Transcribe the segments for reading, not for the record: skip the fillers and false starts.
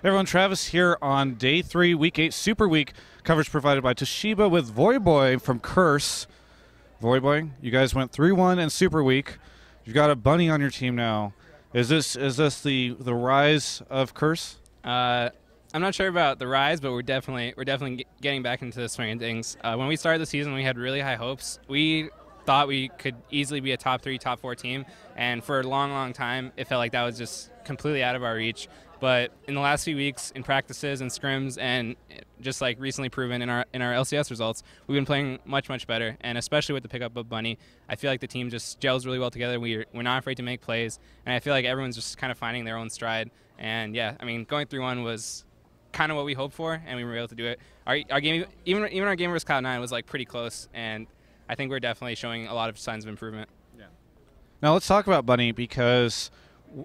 Everyone, Travis here on Day 3, Week 8 Super Week. Coverage provided by Toshiba with Voyboy from Curse. Voyboy, you guys went 3-1 in Super Week. You've got a bunny on your team now. Is this the rise of Curse? I'm not sure about the rise, but we're definitely getting back into the swing of things. When we started the season, we had really high hopes. We thought we could easily be a top 3, top 4 team, and for a long time, it felt like that was just completely out of our reach. But in the last few weeks, in practices and scrims, and just like recently proven in our LCS results, we've been playing much better. And especially with the pickup of Bunny, I feel like the team just gels really well together. We're not afraid to make plays, and I feel like everyone's just kind of finding their own stride. And yeah, I mean, going 3-1 was kind of what we hoped for, and we were able to do it. Our game, even our game versus Cloud9 was like pretty close, and I think we're definitely showing a lot of signs of improvement. Yeah. Now let's talk about Bunny, because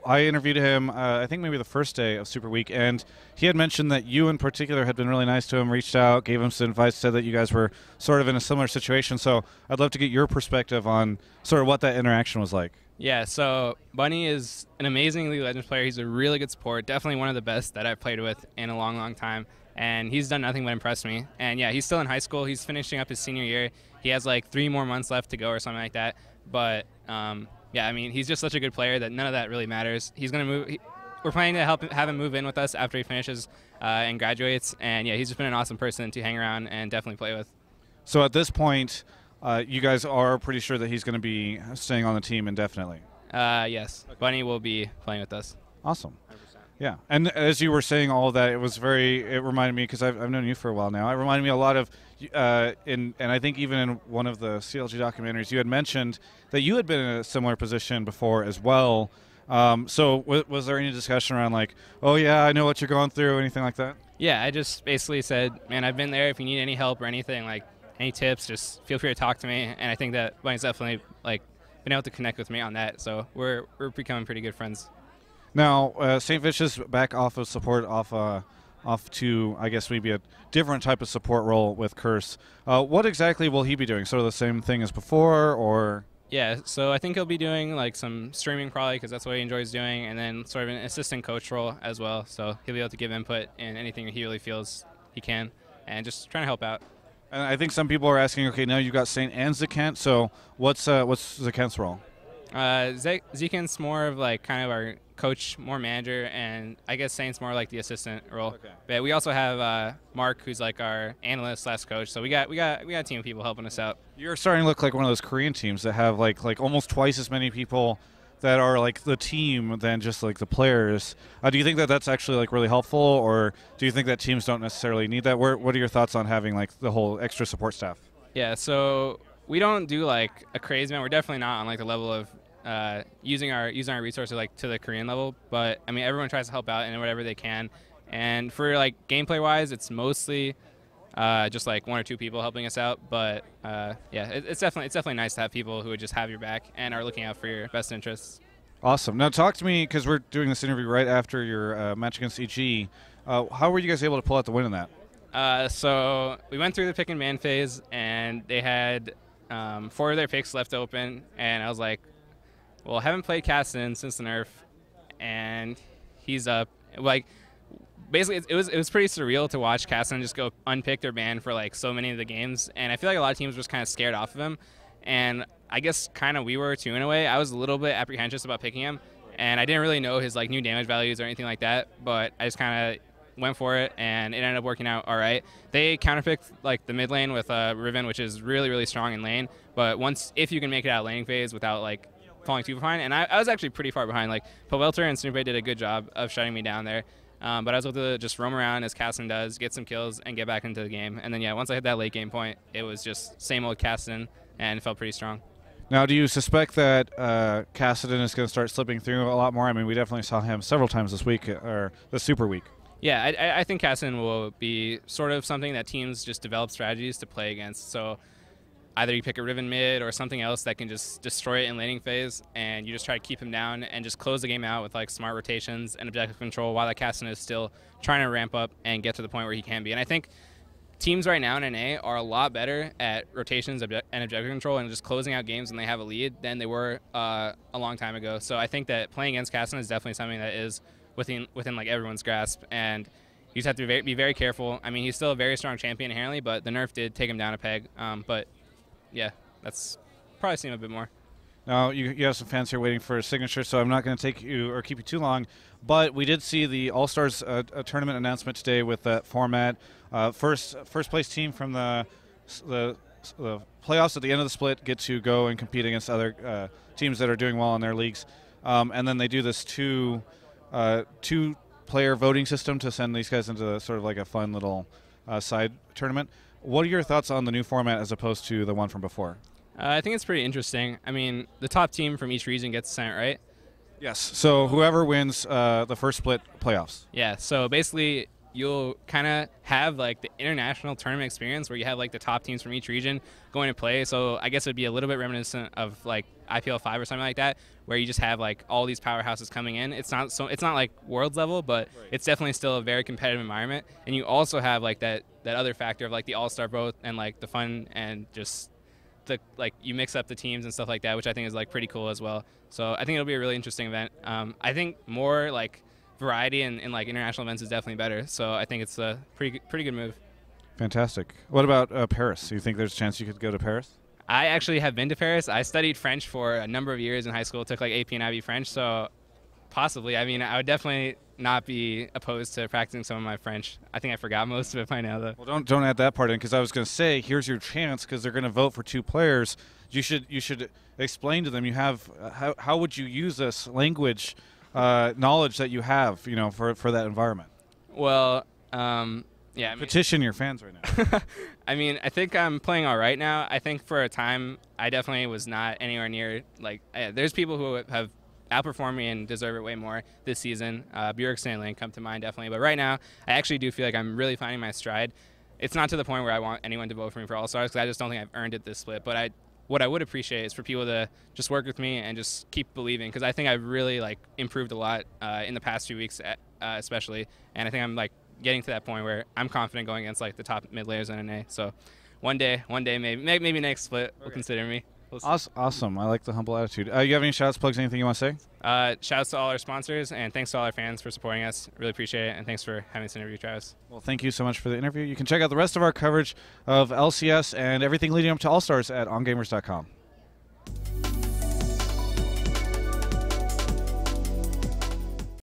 I interviewed him, I think maybe the first day of Super Week, and he had mentioned that you in particular had been really nice to him, reached out, gave him some advice, said that you guys were sort of in a similar situation. So I'd love to get your perspective on sort of what that interaction was like. Yeah, so Bunny is an amazing League of Legends player. He's a really good support, definitely one of the best that I've played with in a long time, and he's done nothing but impress me. And yeah, he's still in high school. He's finishing up his senior year. He has like 3 more months left to go or something like that. But yeah, I mean, he's just such a good player that none of that really matters. He's going to move. We're planning to have him move in with us after he finishes and graduates. And yeah, he's just been an awesome person to hang around and definitely play with. So at this point, you guys are pretty sure that he's going to be staying on the team indefinitely? Yes. Okay. Bunny will be playing with us. Awesome. 100%. Yeah. And as you were saying all of that, it reminded me, because I've known you for a while now, it reminded me a lot of, and I think even in one of the CLG documentaries, you had mentioned that you had been in a similar position before as well. So was there any discussion around like, oh yeah, I know what you're going through, anything like that? Yeah, I just basically said, man, I've been there. If you need any help or anything, like any tips, just feel free to talk to me. And I think that Bunny's definitely like been able to connect with me on that. So we're becoming pretty good friends. Now, St. Fish is back off of support, off to, I guess, maybe a different type of support role with Curse. What exactly will he be doing? Sort of the same thing as before, or? Yeah, so I think he'll be doing like some streaming probably, because that's what he enjoys doing, and then sort of an assistant coach role as well. So he'll be able to give input in anything he really feels he can, and just trying to help out. And I think some people are asking, okay, now you've got Saint and Zekent, so what's Zekent's role? Zekent's more of like kind of our coach, more manager, and I guess Saint's more like the assistant role. Okay. But we also have Mark, who's like our analyst / coach. So we got a team of people helping us out. You're starting to look like one of those Korean teams that have like almost twice as many people that are like the team than just like the players. Do you think that that's actually like really helpful, or do you think that teams don't necessarily need that? What are your thoughts on having like the whole extra support staff? Yeah, so we don't do like a crazy amount. We're definitely not on like the level of using our resources like to the Korean level, but I mean everyone tries to help out in whatever they can. And for like gameplay wise, it's mostly just like 1 or 2 people helping us out. But yeah, it's definitely nice to have people who would just have your back and are looking out for your best interests. Awesome. Now talk to me, because we're doing this interview right after your match against EG. How were you guys able to pull out the win in that? So we went through the pick and ban phase, and they had 4 of their picks left open, and I was like, well, I haven't played Caston since the nerf, and he's up. Like, basically, it was pretty surreal to watch Caston just go unpicked or banned for like so many of the games, and I feel like a lot of teams were just kind of scared off of him, and I guess kind of we were too in a way. I was a little bit apprehensive about picking him, and I didn't really know his like new damage values or anything like that, but I just kind of went for it, and it ended up working out all right. They counterpicked like the mid lane with Riven, which is really strong in lane, but if you can make it out of laning phase without like falling too behind, and I was actually pretty far behind. Like Pobelter and Snoopy did a good job of shutting me down there, but I was able to just roam around as Caston does, get some kills, and get back into the game. And then yeah, once I hit that late game point, it was just same old Caston, and it felt pretty strong. Now, do you suspect that Cassidy is going to start slipping through a lot more? I mean, we definitely saw him several times this week, or the Super Week. Yeah, I think Caston will be sort of something that teams just develop strategies to play against. So either you pick a Riven mid or something else that can just destroy it in laning phase, and you just try to keep him down and just close the game out with like smart rotations and objective control, while that Caston is still trying to ramp up and get to the point where he can be. And I think teams right now in NA are a lot better at rotations and objective control and just closing out games when they have a lead than they were a long time ago. So I think that playing against Caston is definitely something that is within like everyone's grasp, and you just have to be very careful. I mean, he's still a very strong champion inherently, but the nerf did take him down a peg. But yeah, that's probably seen him a bit more. Now, you have some fans here waiting for a signature, so I'm not going to take you or keep you too long. But we did see the All-Stars tournament announcement today with that format. First place team from the playoffs at the end of the split get to go and compete against other teams that are doing well in their leagues. And then they do this two-player voting system to send these guys into sort of like a fun little side tournament. What are your thoughts on the new format as opposed to the one from before? I think it's pretty interesting. I mean, the top team from each region gets sent, right? Yes. So whoever wins the first split playoffs. Yeah. So basically, you'll kind of have like the international tournament experience where you have like the top teams from each region going to play. So I guess it'd be a little bit reminiscent of like IPL 5 or something like that, where you just have like all these powerhouses coming in. It's not like worlds level, but it's definitely still a very competitive environment. And you also have like that other factor of like the all-star vote and like the fun and just you mix up the teams and stuff like that, which I think is like pretty cool as well. So I think it'll be a really interesting event. I think more like variety in like international events is definitely better. So I think it's a pretty good move. Fantastic. What about Paris? Do you think there's a chance you could go to Paris? I actually have been to Paris. I studied French for a number of years in high school. Took like AP and IB French. So possibly. I mean, I would definitely not be opposed to practicing some of my French. I think I forgot most of it by now, though. Well, don't add that part in, because I was going to say, here's your chance, because they're going to vote for two players. You should explain to them. You have how would you use this language knowledge that you have, for that environment? Well, yeah. Petition your fans right now. I mean, I think I'm playing all right now. I think for a time, I definitely was not anywhere near like. There's people who have outperformed me and deserve it way more this season. Bjork and Lane come to mind definitely, but right now I actually do feel like I'm really finding my stride. It's not to the point where I want anyone to vote for me for All-Stars, because I just don't think I've earned it this split. But what I would appreciate is for people to just work with me and just keep believing, because I think I've really like improved a lot in the past few weeks, especially, and I think I'm like getting to that point where I'm confident going against like the top mid layers in NA. So one day, maybe next split will consider me. Awesome. I like the humble attitude. You have any shout-outs, plugs, anything you want to say? Shout-outs to all our sponsors, and thanks to all our fans for supporting us. Really appreciate it, and thanks for having this interview, Travis. Well, thank you so much for the interview. You can check out the rest of our coverage of LCS and everything leading up to All-Stars at ongamers.com.